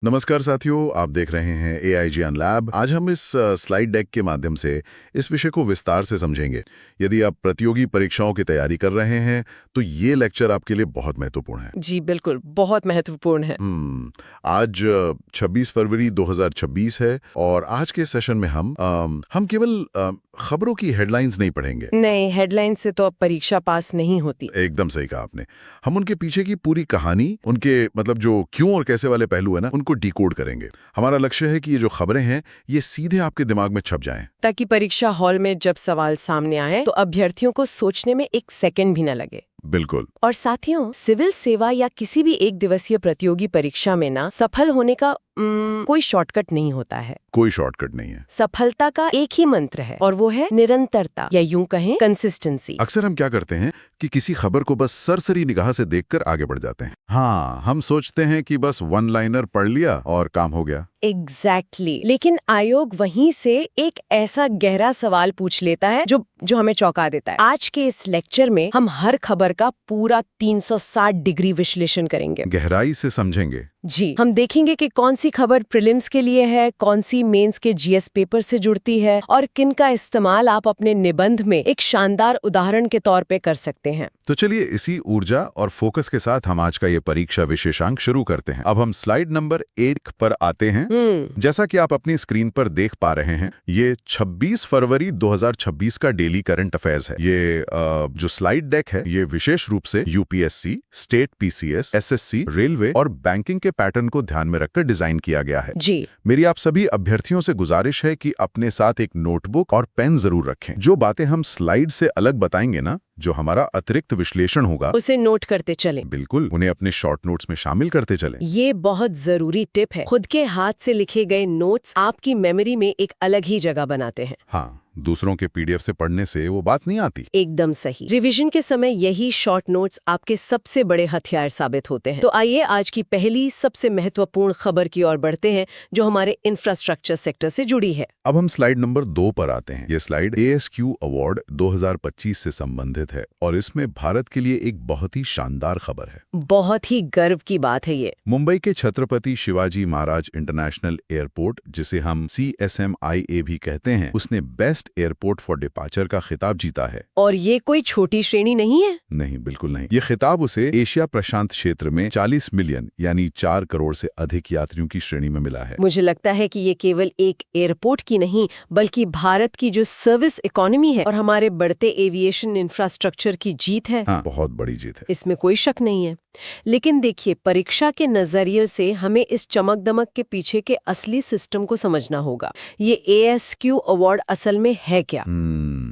नमस्कार साथियों, आप देख रहे हैं AIGN लैब। आज हम इस स्लाइड डेक के माध्यम से इस विषय को विस्तार से समझेंगे। यदि आप प्रतियोगी परीक्षाओं की तैयारी कर रहे हैं तो ये लेक्चर आपके लिए बहुत महत्वपूर्ण है। जी बिल्कुल, बहुत महत्वपूर्ण है। आज 26 फरवरी 2026 है और आज के सेशन में हम केवल खबरों की हेडलाइंस नहीं पढ़ेंगे। नहीं, हेडलाइन से तो अब परीक्षा पास नहीं होती। एकदम सही कहा आपने। हम उनके पीछे की पूरी कहानी, उनके मतलब जो क्यों और कैसे वाले पहलू है ना, उनको डिकोड करेंगे। हमारा लक्ष्य है कि ये जो खबरें हैं ये सीधे आपके दिमाग में छप जाएं, ताकि परीक्षा हॉल में जब सवाल सामने आए तो अभ्यर्थियों को सोचने में एक सेकंड भी न लगे। बिल्कुल। और साथियों, सिविल सेवा या किसी भी एक दिवसीय प्रतियोगी परीक्षा में ना सफल होने का कोई शॉर्टकट नहीं होता है। कोई शॉर्टकट नहीं है। सफलता का एक ही मंत्र है और वो है निरंतरता, या यूं कहें कंसिस्टेंसी। अक्सर हम क्या करते हैं कि किसी खबर को बस सरसरी निगाह से देखकर आगे बढ़ जाते हैं। हाँ, हम सोचते हैं कि बस वन लाइनर पढ़ लिया और काम हो गया। एग्जैक्टली। लेकिन आयोग वहीं से एक ऐसा गहरा सवाल पूछ लेता है जो हमें चौंका देता है। आज के इस लेक्चर में हम हर खबर का पूरा 360 डिग्री विश्लेषण करेंगे, गहराई से समझेंगे। जी। हम देखेंगे कि कौन सी खबर प्रीलिम्स के लिए है, कौन सी मेंस के GS पेपर से जुड़ती है और किन का इस्तेमाल आप अपने निबंध में एक शानदार उदाहरण के तौर पे कर सकते हैं। तो चलिए इसी ऊर्जा और फोकस के साथ हम आज का ये परीक्षा विशेषांक शुरू करते हैं। अब हम स्लाइड नंबर 1 पर आते हैं। जैसा कि आप अपनी स्क्रीन पर देख पा रहे हैं, ये 26 फरवरी 2026 का डेली करंट अफेयर्स है। ये जो स्लाइड डेक है ये विशेष रूप से UPSC, state PCS, SSC, railway और बैंकिंग के पैटर्न को ध्यान में रखकर डिजाइन किया गया है। जी। मेरी आप सभी अभ्यर्थियों से गुजारिश है कि अपने साथ एक नोटबुक और पेन जरूर रखें। जो बातें हम स्लाइड से अलग बताएंगे ना, जो हमारा अतिरिक्त विश्लेषण होगा, उसे नोट करते चलें। बिल्कुल, उन्हें अपने शॉर्ट नोट्स में शामिल करते चलें। ये बहुत जरूरी टिप है। खुद के हाथ से लिखे गए नोट्स आपकी मेमोरी में एक अलग ही जगह बनाते हैं। हाँ, दूसरों के PDF से पढ़ने से वो बात नहीं आती। एकदम सही। रिवीजन के समय यही शॉर्ट नोट्स आपके सबसे बड़े हथियार साबित होते हैं। तो आइए आज की पहली सबसे महत्वपूर्ण खबर की ओर बढ़ते हैं, जो हमारे इंफ्रास्ट्रक्चर सेक्टर से जुड़ी है। अब हम स्लाइड नंबर 2 पर आते हैं। ये स्लाइड ASQ अवार्ड 2025 से संबंधित है और इसमें भारत के लिए एक बहुत ही शानदार खबर है। बहुत ही गर्व की बात है ये। मुंबई के छत्रपति शिवाजी महाराज इंटरनेशनल एयरपोर्ट, जिसे हम CSMIA भी कहते हैं, उसने बेस्ट एयरपोर्ट फॉर डिपार्चर का खिताब जीता है। और ये कोई छोटी श्रेणी नहीं है। नहीं, बिल्कुल नहीं। ये खिताब उसे एशिया प्रशांत क्षेत्र में 40 मिलियन यानी 4 करोड़ से अधिक यात्रियों की श्रेणी में मिला है। मुझे लगता है कि ये केवल एक एयरपोर्ट की नहीं, बल्कि भारत की जो सर्विस इकोनॉमी है और हमारे बढ़ते एविएशन इंफ्रास्ट्रक्चर की जीत है। हाँ, बहुत बड़ी जीत है। इसमें कोई शक नहीं है। लेकिन देखिए, परीक्षा के नजरिए से हमें इस चमक दमक के पीछे के असली सिस्टम को समझना होगा। ये ASQ अवार्ड असल में है क्या?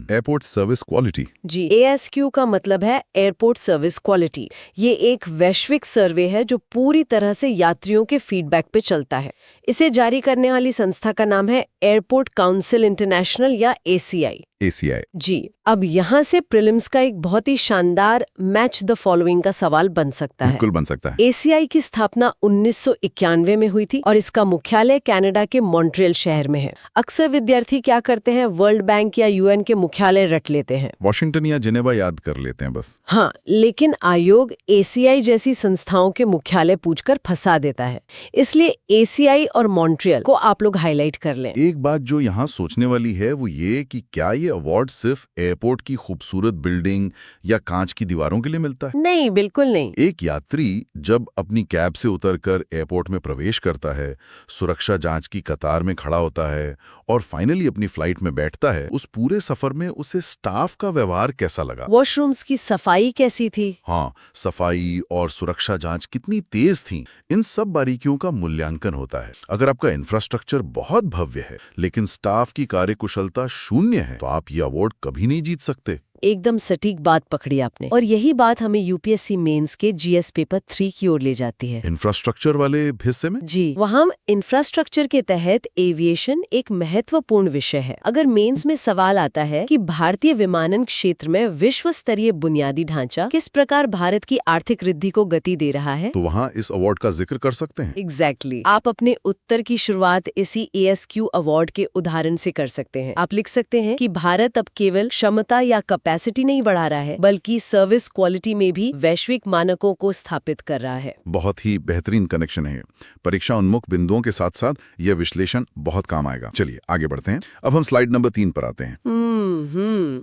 Airport service quality. जी, ASQ का मतलब है एयरपोर्ट सर्विस क्वालिटी। ये एक वैश्विक सर्वे है जो पूरी तरह से यात्रियों के फीडबैक पे चलता है। इसे जारी करने वाली संस्था का नाम है एयरपोर्ट काउंसिल इंटरनेशनल या ACI। जी। अब यहाँ से प्रीलिम्स का एक बहुत ही शानदार मैच द फॉलोइंग का सवाल बन सकता है। बिल्कुल बन सकता है। ACI की स्थापना 1991 में हुई थी और इसका मुख्यालय कनाडा के मॉन्ट्रियल शहर में है। अक्सर विद्यार्थी क्या करते हैं, वर्ल्ड बैंक या UN के मुख्यालय रट लेते हैं, वॉशिंगटन या जिनेवा याद कर लेते हैं बस। हाँ, लेकिन आयोग ACI जैसी संस्थाओं के मुख्यालय पूछकर फंसा देता है। इसलिए ACI और मॉन्ट्रियल को आप लोग हाईलाइट कर लें। एक बात जो यहाँ सोचने वाली है वो ये कि क्या ये अवार्ड सिर्फ एयरपोर्ट की खूबसूरत बिल्डिंग या कांच की दीवारों के लिए मिलता है? नहीं, बिल्कुल नहीं। एक यात्री जब अपनी कैब से उतरकर एयरपोर्ट में प्रवेश करता है, सुरक्षा जांच की कतार में खड़ा होता है और फाइनली अपनी फ्लाइट में बैठता है, उस पूरे सफर में उसे स्टाफ का व्यवहार कैसा लगा? वॉशरूम्स की सफाई कैसी थी? हाँ, सफाई और सुरक्षा जांच कितनी तेज थी, इन सब बारीकियों का मूल्यांकन होता है। अगर आपका इंफ्रास्ट्रक्चर बहुत भव्य है लेकिन स्टाफ की कार्यकुशलता शून्य है, तो आप ये अवार्ड कभी नहीं जीत सकते। एकदम सटीक बात पकड़ी आपने। और यही बात हमें UPSC मेंस के GS पेपर 3 की ओर ले जाती है। इंफ्रास्ट्रक्चर वाले हिस्से में? जी, वहाँ इंफ्रास्ट्रक्चर के तहत एविएशन एक महत्वपूर्ण विषय है। अगर मेंस में सवाल आता है कि भारतीय विमानन क्षेत्र में विश्व स्तरीय बुनियादी ढांचा किस प्रकार भारत की आर्थिक वृद्धि को गति दे रहा है, तो वहाँ इस अवार्ड का जिक्र कर सकते हैं। एग्जैक्टली। आप अपने उत्तर की शुरुआत इसी ASQ अवार्ड के उदाहरण से कर सकते हैं। आप लिख सकते हैं कि भारत अब केवल क्षमता या कैपेसिटी नहीं बढ़ा रहा है बल्कि सर्विस क्वालिटी में भी वैश्विक मानकों को स्थापित कर रहा है। बहुत ही बेहतरीन कनेक्शन है। परीक्षा उन्मुख बिंदुओं के साथ साथ यह विश्लेषण बहुत काम आएगा। चलिए आगे बढ़ते हैं। अब हम स्लाइड नंबर 3 पर आते हैं।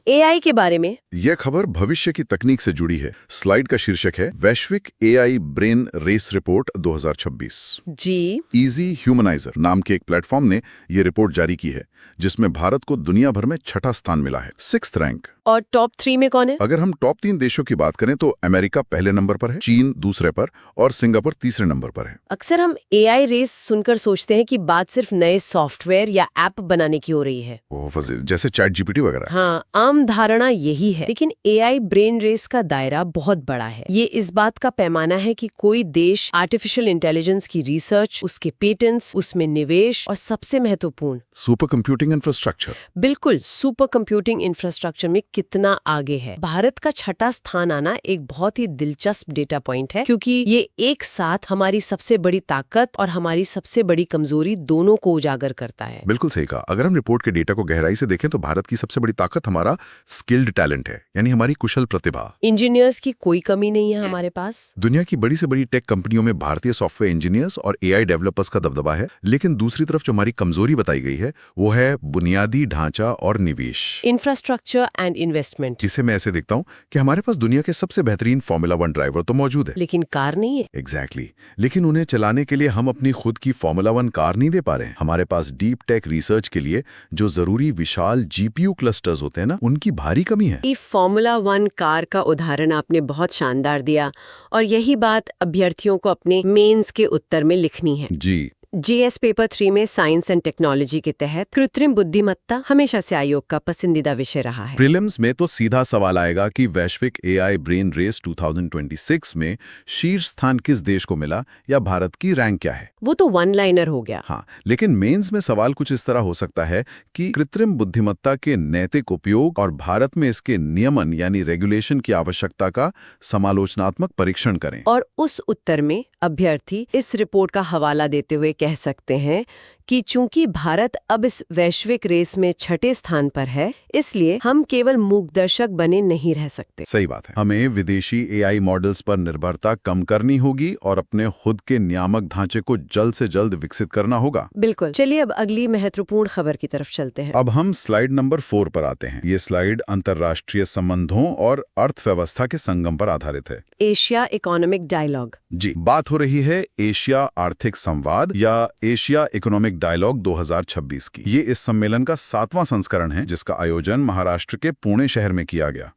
एआई के बारे में यह खबर भविष्य की तकनीक से जुड़ी है। स्लाइड का शीर्षक है वैश्विक एआई ब्रेन रेस रिपोर्ट 2026। जी। इजी ह्यूमनाइजर नाम के एक प्लेटफॉर्म ने यह रिपोर्ट जारी की है, जिसमें भारत को दुनिया भर में 6ठा स्थान मिला है, 6th रैंक। और टॉप 3 में कौन है? अगर हम टॉप 3 देशों की बात करें तो अमेरिका पहले नंबर पर है, चीन दूसरे पर और सिंगापुर तीसरे नंबर पर है। अक्सर हम एआई रेस सुनकर सोचते हैं कि बात सिर्फ नए सॉफ्टवेयर या ऐप बनाने की हो रही है, जैसे चैट जीपीटी वगैरह। हाँ, आम धारणा यही है। लेकिन एआई ब्रेन रेस का दायरा बहुत बड़ा है। ये इस बात का पैमाना है कि कोई देश आर्टिफिशियल इंटेलिजेंस की रिसर्च, उसके पेटेंट्स, उसमें निवेश और सबसे महत्वपूर्ण सुपर कंप्यूटिंग इंफ्रास्ट्रक्चर। बिल्कुल, सुपर कंप्यूटिंग इंफ्रास्ट्रक्चर में कितना आगे है। भारत का 6ठा स्थान आना एक बहुत ही दिलचस्प डेटा पॉइंट है, क्योंकि ये एक साथ हमारी सबसे बड़ी ताकत और हमारी सबसे बड़ी कमजोरी दोनों को उजागर करता है। बिल्कुल सही कहा। अगर हम रिपोर्ट के डेटा को गहराई से देखें तो भारत की सबसे बड़ी ताकत हमारा स्किल्ड टैलेंट है, यानी हमारी कुशल प्रतिभा। इंजीनियर्स की कोई कमी नहीं है हमारे पास। दुनिया की बड़ी से बड़ी टेक कंपनियों में भारतीय सॉफ्टवेयर इंजीनियर्स और एआई डेवलपर्स का दबदबा है। लेकिन दूसरी तरफ जो हमारी कमजोरी बताई गई है वो है बुनियादी ढांचा और निवेश, इंफ्रास्ट्रक्चर एंड इन्वेस्टमेंट। जिसे मैं ऐसे देखता हूँ कि हमारे पास दुनिया के सबसे बेहतरीन फॉर्मूला 1 ड्राइवर तो मौजूद है, लेकिन कार नहीं है। एग्जैक्टली। लेकिन उन्हें चलाने के लिए हम अपनी खुद की फॉर्मूला 1 कार नहीं दे पा रहे हैं। हमारे पास डीप टेक रिसर्च के लिए जो जरूरी विशाल जीपीयू क्लस्टर्स होते हैं ना, उनकी भारी कमी है। ये फॉर्मूला 1 कार का उदाहरण आपने बहुत शानदार दिया, और यही बात अभ्यर्थियों को अपने मेंस के उत्तर में लिखनी है। जी। जीएस पेपर 3 में साइंस एंड टेक्नोलॉजी के तहत कृत्रिम बुद्धिमत्ता हमेशा से आयोग का पसंदीदा विषय रहा है। प्रीलिम्स में तो सीधा सवाल आएगा कि वैश्विक एआई ब्रेन रेस 2026 में शीर्ष स्थान किस देश को मिला या भारत की रैंक क्या है। वो तो वन लाइनर हो गया। हाँ, लेकिन मेंस में सवाल कुछ इस तरह हो सकता है कि कृत्रिम बुद्धिमत्ता के नैतिक उपयोग और भारत में इसके नियमन यानी रेगुलेशन की आवश्यकता का समालोचनात्मक परीक्षण करें। और उस उत्तर में अभ्यर्थी इस रिपोर्ट का हवाला देते हुए कह सकते हैं कि चूंकि भारत अब इस वैश्विक रेस में 6ठे स्थान पर है, इसलिए हम केवल मूकदर्शक बने नहीं रह सकते। सही बात है। हमें विदेशी एआई मॉडल्स पर निर्भरता कम करनी होगी और अपने खुद के नियामक ढांचे को जल्द से जल्द विकसित करना होगा। बिल्कुल। चलिए अब अगली महत्वपूर्ण खबर की तरफ चलते हैं। अब हम स्लाइड नंबर 4 पर आते हैं। ये स्लाइड अंतर्राष्ट्रीय संबंधों और अर्थव्यवस्था के संगम पर आधारित है। Asia economic dialogue. जी, बात हो रही है एशिया आर्थिक संवाद या एशिया इकोनॉमिक डायलॉग 2026 की। ये इस सम्मेलन का 7वां संस्करण है, जिसका आयोजन महाराष्ट्र के पुणे शहर में किया गया।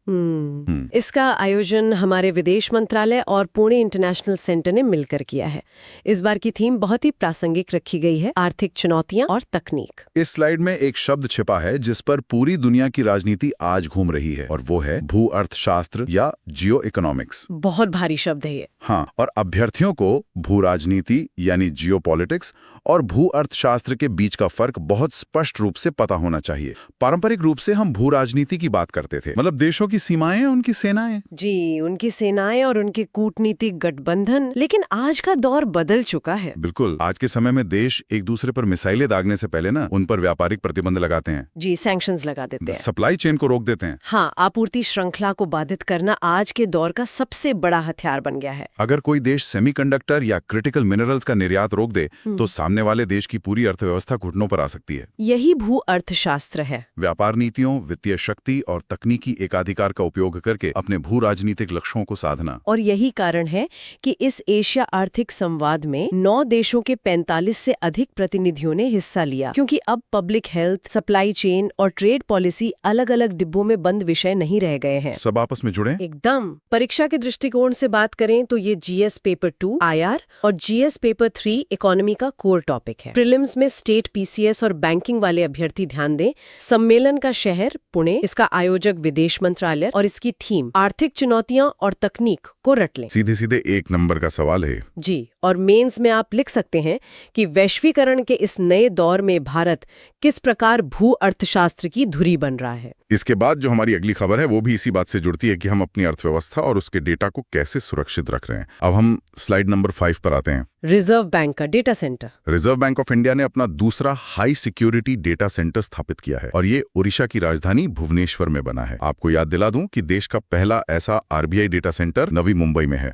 इसका आयोजन हमारे विदेश मंत्रालय और पुणे इंटरनेशनल सेंटर ने मिलकर किया है। इस बार की थीम बहुत ही प्रासंगिक रखी गई है, आर्थिक चुनौतियां और तकनीक। इस स्लाइड में एक शब्द छिपा है जिस पर पूरी दुनिया की राजनीति आज घूम रही है, और वो है भू अर्थशास्त्र या जियो इकोनॉमिक्स। बहुत भारी शब्द है ये। हाँ, और अभ्यर्थियों को भू राजनीति यानी जियो पॉलिटिक्स और भू अर्थशास्त्र के बीच का फर्क बहुत स्पष्ट रूप से पता होना चाहिए। पारंपरिक रूप से हम भू राजनीति की बात करते थे, मतलब देशों की सीमाएं, उनकी सेनाएं। जी, उनकी सेनाएं और उनके कूटनीतिक गठबंधन। लेकिन आज का दौर बदल चुका है। बिल्कुल। आज के समय में देश एक दूसरे पर मिसाइलें दागने से पहले ना उन पर व्यापारिक प्रतिबंध लगाते हैं। जी, सैंक्शंस लगा देते हैं, सप्लाई चेन को रोक देते हैं। हाँ, आपूर्ति श्रृंखला को बाधित करना आज के दौर का सबसे बड़ा हथियार बन गया है। अगर कोई देश सेमीकंडक्टर या क्रिटिकल मिनरल्स का निर्यात रोक दे तो सामने वाले देश की पूरी अर्थव्यवस्था घुटनों पर आ सकती है। यही भू अर्थशास्त्र है। व्यापार नीतियों, वित्तीय शक्ति और तकनीकी एकाधिकार का उपयोग करके अपने भू राजनीतिक लक्ष्यों को साधना। और यही कारण है कि इस एशिया आर्थिक संवाद में 9 देशों के 45 से अधिक प्रतिनिधियों ने हिस्सा लिया, क्योंकि अब पब्लिक हेल्थ, सप्लाई चेन और ट्रेड पॉलिसी अलग अलग डिब्बों में बंद विषय नहीं रह गए हैं। सब आपस में जुड़े। एकदम। परीक्षा के दृष्टिकोण से बात करें तो ये जीएस पेपर 2 आईआर और जीएस पेपर 3 इकोनॉमी का कोर टॉपिक है। प्रीलिम्स में स्टेट पीसीएस और बैंकिंग वाले अभ्यर्थी ध्यान दें। सम्मेलन का शहर पुणे, इसका आयोजक विदेश मंत्रालय और इसकी थीम आर्थिक चुनौतियां और तकनीक को को रट लें। सीधे सीधे 1 नंबर का सवाल है। जी, और मेंस में आप लिख सकते हैं कि वैश्वीकरण के इस नए दौर में भारत किस प्रकार भू अर्थशास्त्र की धुरी बन रहा है। इसके बाद जो हमारी अगली खबर है वो भी इसी बात से जुड़ती है कि हम अपनी अर्थव्यवस्था और उसके डेटा को कैसे सुरक्षित रख रहे हैं। अब हम स्लाइड नंबर 5 पर आते हैं। रिजर्व बैंक का data centre. Reserve bank of India ने अपना दूसरा हाई सिक्योरिटी डेटा सेंटर स्थापित किया है और ये ओडिशा की राजधानी भुवनेश्वर में बना है। आपको याद दिला दूं कि देश का पहला ऐसा RBI data centre Navi Mumbai में है।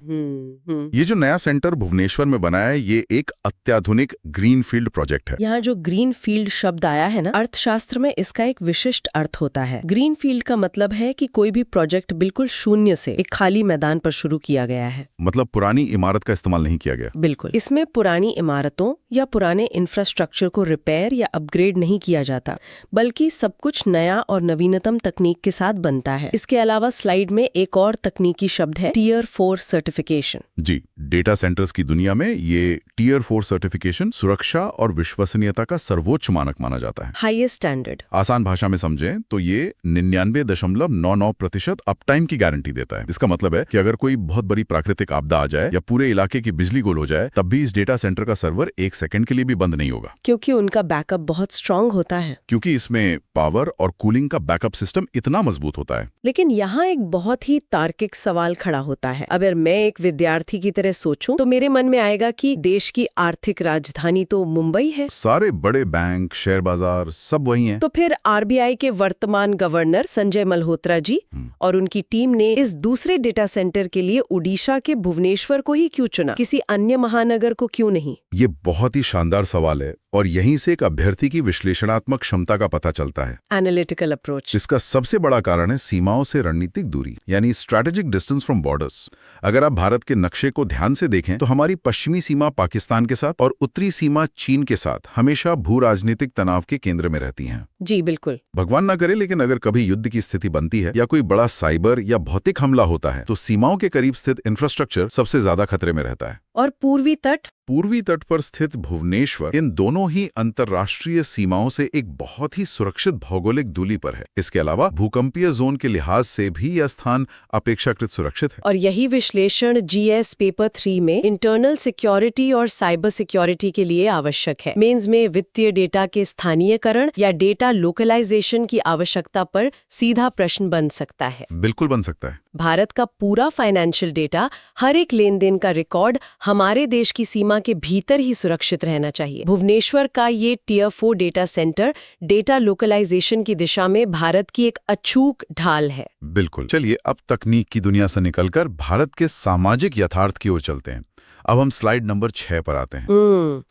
ये जो नया सेंटर भुवनेश्वर में बना है ये एक अत्याधुनिक ग्रीनफील्ड प्रोजेक्ट है। यहाँ जो ग्रीनफील्ड शब्द आया है ना, अर्थशास्त्र में इसका एक विशिष्ट अर्थ होता है। ग्रीनफील्ड का मतलब है कि कोई भी प्रोजेक्ट बिल्कुल शून्य से एक खाली मैदान पर शुरू किया गया है। मतलब पुरानी इमारत का इस्तेमाल नहीं किया गया। बिल्कुल। इसमें पुरानी इमारतों या पुराने इंफ्रास्ट्रक्चर को रिपेयर या अपग्रेड नहीं किया जाता, बल्कि सब कुछ नया और नवीनतम तकनीक के साथ बनता है। इसके अलावा स्लाइड में एक और तकनीकी शब्द है टियर 4 सर्टिफिकेशन। जी, डेटा सेंटर्स की दुनिया में ये टियर 4 सर्टिफिकेशन सुरक्षा और विश्वसनीयता का सर्वोच्च मानक माना जाता है। Highest standard. आसान भाषा में समझें तो ये 99.99% अपटाइम की गारंटी देता है। इसका मतलब है कि अगर कोई बहुत बड़ी प्राकृतिक आपदा आ जाए या पूरे इलाके की बिजली गुल हो जाए, तब भी इस डेटा सेंटर का सर्वर 1 सेकंड के लिए भी बंद नहीं होगा। क्योंकि उनका बैकअप बहुत स्ट्रांग होता है। क्योंकि इसमें पावर और कूलिंग का बैकअप सिस्टम इतना मजबूत होता है। लेकिन यहाँ एक बहुत ही तार्किक सवाल खड़ा होता है। अगर मैं एक विद्यार्थी की तरह सोचूं तो मेरे मन में आएगा कि देश की आर्थिक राजधानी तो मुंबई है, सारे बड़े बैंक, शेयर बाजार सब वही हैं। तो फिर आरबीआई के वर्तमान गवर्नर संजय मल्होत्रा जी और उनकी टीम ने इस दूसरे डेटा सेंटर के लिए ओडिशा के भुवनेश्वर को ही क्यों चुना, किसी अन्य महानगर को क्यों नहीं? ये बहुत ही शानदार सवाल है और यहीं से एक अभ्यर्थी की विश्लेषणात्मक क्षमता का पता चलता है। Analytical approach. इसका सबसे बड़ा कारण है सीमाओं से रणनीतिक दूरी, यानी स्ट्रैटेजिक डिस्टेंस फ्रॉम बॉर्डर्स। अगर आप भारत के नक्शे को ध्यान से देखें तो हमारी पश्चिमी सीमा पाकिस्तान के साथ और उत्तरी सीमा चीन के साथ हमेशा भू राजनीतिक तनाव के केंद्र में रहती हैं। जी बिल्कुल। भगवान ना करे, लेकिन अगर कभी युद्ध की स्थिति बनती है या कोई बड़ा साइबर या भौतिक हमला होता है तो सीमाओं के करीब स्थित इंफ्रास्ट्रक्चर सबसे ज्यादा खतरे में रहता है। और पूर्वी तट पर स्थित भुवनेश्वर इन दोनों ही अंतर्राष्ट्रीय सीमाओं से एक बहुत ही सुरक्षित भौगोलिक दूरी पर है। इसके अलावा भूकंपीय जोन के लिहाज से भी यह स्थान अपेक्षाकृत सुरक्षित है। और यही विश्लेषण जीएस पेपर 3 में इंटरनल सिक्योरिटी और साइबर सिक्योरिटी के लिए आवश्यक है। मेंस में वित्तीय डेटा के स्थानीयकरण या डेटा लोकलाइजेशन की आवश्यकता पर सीधा प्रश्न बन सकता है। बिल्कुल बन सकता है। भारत का पूरा फाइनेंशियल डेटा, हर एक लेन देन का रिकॉर्ड हमारे देश की सीमा के भीतर ही सुरक्षित रहना चाहिए। भुवनेश्वर का ये tier 4 data centre data localisation की दिशा में भारत की एक अचूक ढाल है। बिल्कुल। चलिए अब तकनीक की दुनिया से निकलकर भारत के सामाजिक यथार्थ की ओर चलते हैं। अब हम स्लाइड नंबर 6 पर आते हैं।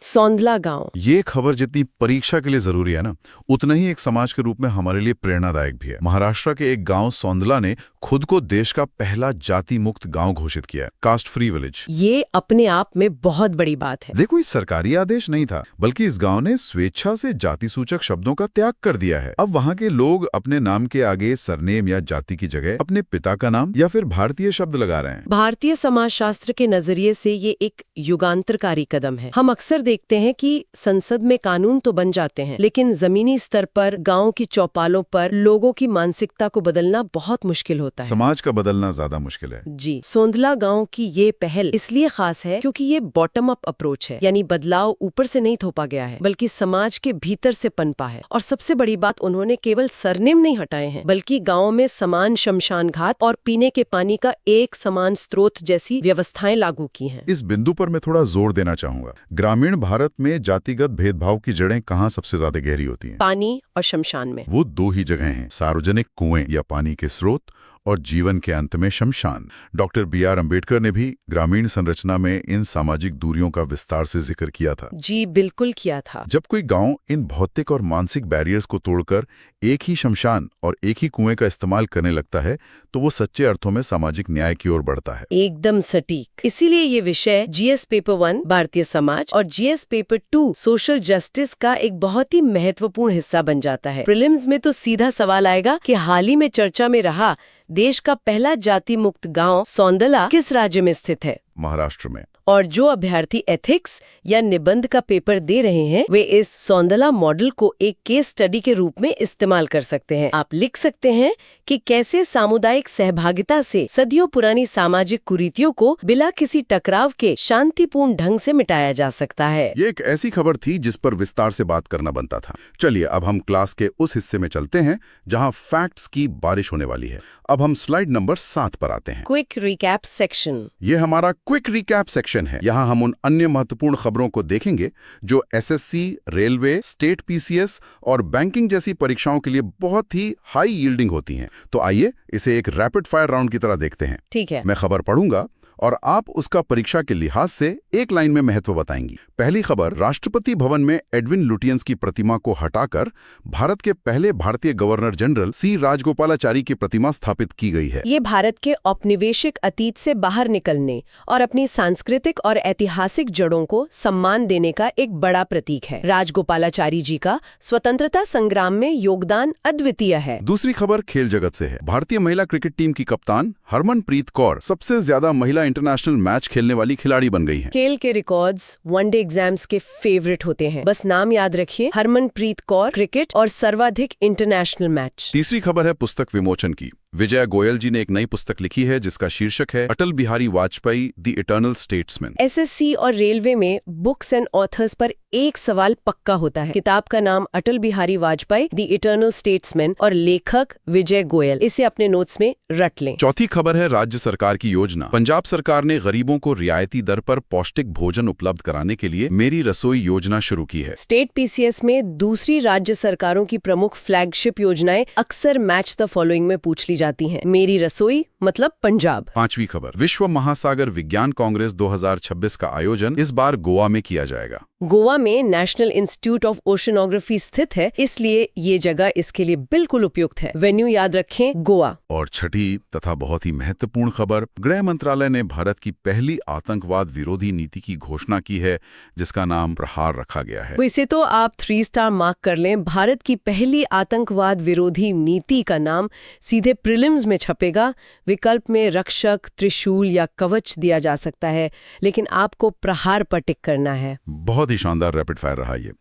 सौंदला गांव। ये खबर जितनी परीक्षा के लिए जरूरी है ना, उतना ही एक समाज के रूप में हमारे लिए प्रेरणादायक भी है। महाराष्ट्र के एक गांव सौंदला ने खुद को देश का पहला जाति मुक्त गांव घोषित किया, कास्ट फ्री विलेज। ये अपने आप में बहुत बड़ी बात है। देखो, इस सरकारी आदेश नहीं था, बल्कि इस गांव ने स्वेच्छा से जाति सूचक शब्दों का त्याग कर दिया है। अब वहाँ के लोग अपने नाम के आगे सरनेम या जाति की जगह अपने पिता का नाम या फिर भारतीय शब्द लगा रहे हैं। भारतीय समाजशास्त्र के नजरिए से ये एक युगांतरकारी कदम है। हम अक्सर देखते हैं कि संसद में कानून तो बन जाते हैं, लेकिन जमीनी स्तर पर गांव की चौपालों पर लोगों की मानसिकता को बदलना बहुत मुश्किल होता है। समाज का बदलना ज्यादा मुश्किल है। जी, सौंदला गांव की ये पहल इसलिए खास है क्योंकि ये बॉटम अप अप्रोच है, यानी बदलाव ऊपर से नहीं थोपा गया है, बल्कि समाज के भीतर से पनपा है। और सबसे बड़ी बात, उन्होंने केवल सरनेम नहीं हटाए हैं, बल्कि गाँव में समान शमशान घाट और पीने के पानी का एक समान स्रोत जैसी व्यवस्थाएं लागू की हैं। इस बिंदु पर मैं थोड़ा जोर देना चाहूंगा। ग्रामीण भारत में जातिगत भेदभाव की जड़ें कहाँ सबसे ज्यादा गहरी होती हैं? पानी और शमशान में। वो 2 ही जगह हैं, सार्वजनिक कुएं या पानी के स्रोत और जीवन के अंत में शमशान। Doctor B.R. अम्बेडकर ने भी ग्रामीण संरचना में इन सामाजिक दूरियों का विस्तार से जिक्र किया था। जी बिल्कुल किया था। जब कोई गांव इन भौतिक और मानसिक बैरियर्स को तोड़कर एक ही शमशान और एक ही कुएं का इस्तेमाल करने लगता है तो वो सच्चे अर्थों में सामाजिक न्याय की ओर बढ़ता है। एकदम सटीक। इसीलिए ये विषय जीएस पेपर 1 भारतीय समाज और जीएस पेपर 2 सोशल जस्टिस का एक बहुत ही महत्वपूर्ण हिस्सा बन जाता है। प्रीलिम्स में तो सीधा सवाल आएगा कि हाल ही में चर्चा में रहा देश का पहला जाति मुक्त गांव सौंदला किस राज्य में स्थित है? महाराष्ट्र में। और जो अभ्यर्थी एथिक्स या निबंध का पेपर दे रहे हैं वे इस सौंदला मॉडल को एक केस स्टडी के रूप में इस्तेमाल कर सकते हैं। आप लिख सकते हैं कि कैसे सामुदायिक सहभागिता से सदियों पुरानी सामाजिक कुरीतियों को बिना किसी टकराव के शांतिपूर्ण ढंग से मिटाया जा सकता है। ये एक ऐसी खबर थी जिस पर विस्तार से बात करना बनता था। चलिए अब हम क्लास के उस हिस्से में चलते हैं जहां फैक्ट्स की बारिश होने वाली है। अब हम स्लाइड नंबर 7 पर आते हैं। Quick recap section. ये हमारा क्विक रिकैप सेक्शन है। यहाँ हम उन अन्य महत्वपूर्ण खबरों को देखेंगे जो एसएससी, रेलवे, स्टेट पीसीएस और बैंकिंग जैसी परीक्षाओं के लिए बहुत ही हाई यील्डिंग होती हैं। तो आइए इसे एक रैपिड फायर राउंड की तरह देखते हैं। ठीक है। मैं खबर पढ़ूंगा और आप उसका परीक्षा के लिहाज से एक लाइन में महत्व बताएंगी। पहली खबर, राष्ट्रपति भवन में एडविन लुटियंस की प्रतिमा को हटाकर भारत के पहले भारतीय गवर्नर जनरल सी राजगोपालाचारी की प्रतिमा स्थापित की गई है। ये भारत के औपनिवेशिक अतीत से बाहर निकलने और अपनी सांस्कृतिक और ऐतिहासिक जड़ों को सम्मान देने का एक बड़ा प्रतीक है। राजगोपालाचारी जी का स्वतंत्रता संग्राम में योगदान अद्वितीय है। दूसरी खबर खेल जगत से है। भारतीय महिला क्रिकेट टीम की कप्तान हरमनप्रीत कौर सबसे ज्यादा महिला इंटरनेशनल मैच खेलने वाली खिलाड़ी बन गई हैं। खेल के रिकॉर्ड्स वनडे एग्जाम्स के फेवरेट होते हैं। बस नाम याद रखिए, हरमनप्रीत कौर, क्रिकेट और सर्वाधिक इंटरनेशनल मैच। तीसरी खबर है पुस्तक विमोचन की। विजय गोयल जी ने एक नई पुस्तक लिखी है जिसका शीर्षक है Atal Bihari Vajpayee the eternal statesman. SSC और रेलवे में बुक्स एंड ऑथर्स पर एक सवाल पक्का होता है। किताब का नाम Atal Bihari Vajpayee the eternal statesman और लेखक विजय गोयल। इसे अपने नोट्स में रट लें। चौथी खबर है राज्य सरकार की योजना। पंजाब सरकार ने गरीबों को रियायती दर पर पौष्टिक भोजन उपलब्ध कराने के लिए मेरी रसोई योजना शुरू की है। स्टेट पीसीएस में दूसरी राज्य सरकारों की प्रमुख फ्लैगशिप योजनाएं अक्सर मैच द फॉलोइंग में पूछ ली जाती हैं। मेरी रसोई मतलब पंजाब। पांचवी खबर, विश्व महासागर विज्ञान कांग्रेस 2026 का आयोजन इस बार गोवा में किया जाएगा। गोवा में नेशनल इंस्टीट्यूट ऑफ ओशनोग्राफी स्थित है, इसलिए ये जगह इसके लिए बिल्कुल उपयुक्त है। वेन्यू याद रखें, गोवा। और छठी तथा बहुत ही महत्वपूर्ण खबर, गृह मंत्रालय ने भारत की पहली आतंकवाद विरोधी नीति की घोषणा की है जिसका नाम प्रहार रखा गया है। इसे तो आप 3 स्टार मार्क कर लें। भारत की पहली आतंकवाद विरोधी नीति का नाम सीधे प्रीलिम्स में छपेगा। विकल्प में रक्षक, त्रिशूल या कवच दिया जा सकता है, लेकिन आपको प्रहार पर टिक करना है। बहुत ही शानदार रैपिड फायर रहा ये।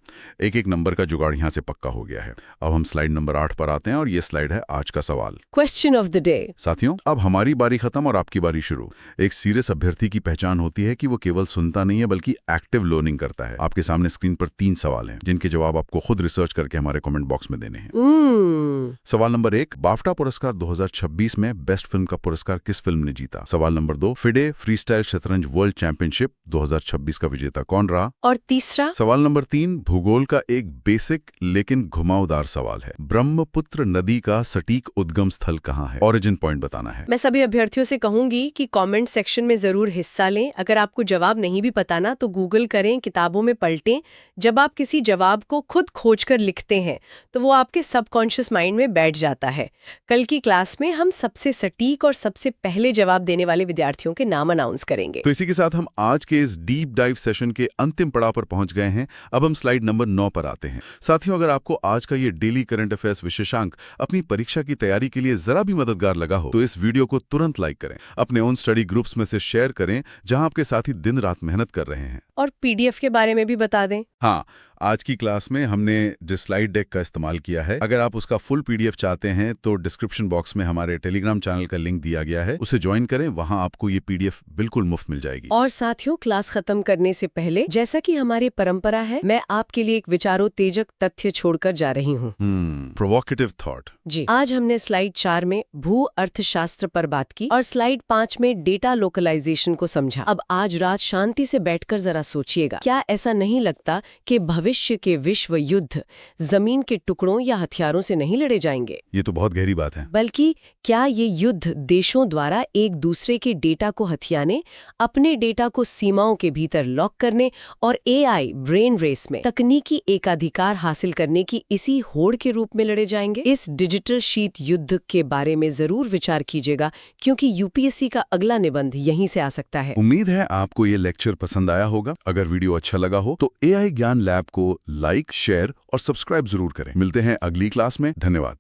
एक नंबर का जुगाड़ यहाँ से पक्का हो गया है। अब हम स्लाइड नंबर 8 पर आते हैं और ये स्लाइड है आज का सवाल, क्वेश्चन ऑफ द डे। साथियों, अब हमारी बारी खत्म और आपकी बारी शुरू। एक सीरियस अभ्यर्थी की पहचान होती है कि वो केवल सुनता नहीं है बल्कि एक्टिव लर्निंग करता है। आपके सामने स्क्रीन पर 3 सवाल हैं जिनके जवाब आपको खुद रिसर्च करके हमारे कमेंट बॉक्स में देने हैं। सवाल नंबर 1, बाफ्टा पुरस्कार 2026 में बेस्ट फिल्म का पुरस्कार किस फिल्म ने जीता? सवाल नंबर 2, फिडे फ्रीस्टाइल शतरंज वर्ल्ड चैंपियनशिप 2026 का विजेता कौन रहा? और तीसरा सवाल नंबर 3, भूगोल का एक बेसिक लेकिन घुमावदार सवाल है। ब्रह्मपुत्र नदी का सटीक उद्गम स्थल कहाँ है? ओरिजिन पॉइंट बताना है। मैं सभी अभ्यर्थियों से कहूंगी कि कमेंट सेक्शन में जरूर हिस्सा लें। अगर आपको जवाब नहीं भी पता ना तो गूगल करें, किताबों में पलटें। जब आप किसी जवाब को खुद खोजकर लिखते हैं तो वो आपके सबकॉन्शियस माइंड में बैठ जाता है। कल की क्लास में हम सबसे सटीक और सबसे पहले जवाब देने वाले विद्यार्थियों के नाम अनाउंस करेंगे। तो इसी के साथ हम आज के इस डीप डाइव सेशन के अंतिम पड़ाव पर पहुंच गए हैं। अब हम स्लाइड नंबर 9 पर आते हैं। साथियों, अगर आपको आज का ये डेली करंट अफेयर्स विशेषांक अपनी परीक्षा की तैयारी के लिए जरा भी मददगार लगा हो तो इस वीडियो को तुरंत लाइक करें, अपने उन स्टडी ग्रुप्स में से शेयर करें जहां आपके साथी दिन रात मेहनत कर रहे हैं। और पीडीएफ के बारे में भी बता दें। हाँ, आज की क्लास में हमने जिस स्लाइड डेक का इस्तेमाल किया है, अगर आप उसका फुल पीडीएफ चाहते हैं तो डिस्क्रिप्शन बॉक्स में हमारे टेलीग्राम चैनल का लिंक दिया गया है, उसे ज्वाइन करें। वहां आपको ये पीडीएफ बिल्कुल मुफ्त मिल जाएगी। और साथियों, क्लास खत्म करने से पहले, जैसा कि हमारी परंपरा है, मैं आपके लिए एक विचारोत्तेजक तथ्य छोड़कर जा रही हूँ। Provocative thought. जी, आज हमने स्लाइड 4 में भू अर्थशास्त्र पर बात की और स्लाइड 5 में डेटा लोकलाइजेशन को समझा। अब आज रात शांति से बैठकर जरा सोचिएगा, क्या ऐसा नहीं लगता कि भविष्य के विश्व युद्ध जमीन के टुकड़ों या हथियारों से नहीं लड़े जाएंगे? ये तो बहुत गहरी बात है। बल्कि क्या ये युद्ध देशों द्वारा एक दूसरे के डेटा को हथियाने, अपने डेटा को सीमाओं के भीतर लॉक करने और एआई ब्रेन रेस में तकनीकी एकाधिकार हासिल करने की इसी होड़ के रूप में लड़े जाएंगे? इस डिजिटल शीत युद्ध के बारे में जरूर विचार कीजिएगा, क्योंकि यूपीएससी का अगला निबंध यहीं से आ सकता है। उम्मीद है आपको ये लेक्चर पसंद आया होगा। अगर वीडियो अच्छा लगा हो तो एआई ज्ञान लैब को लाइक, शेयर और सब्सक्राइब जरूर करें। मिलते हैं अगली क्लास में। धन्यवाद।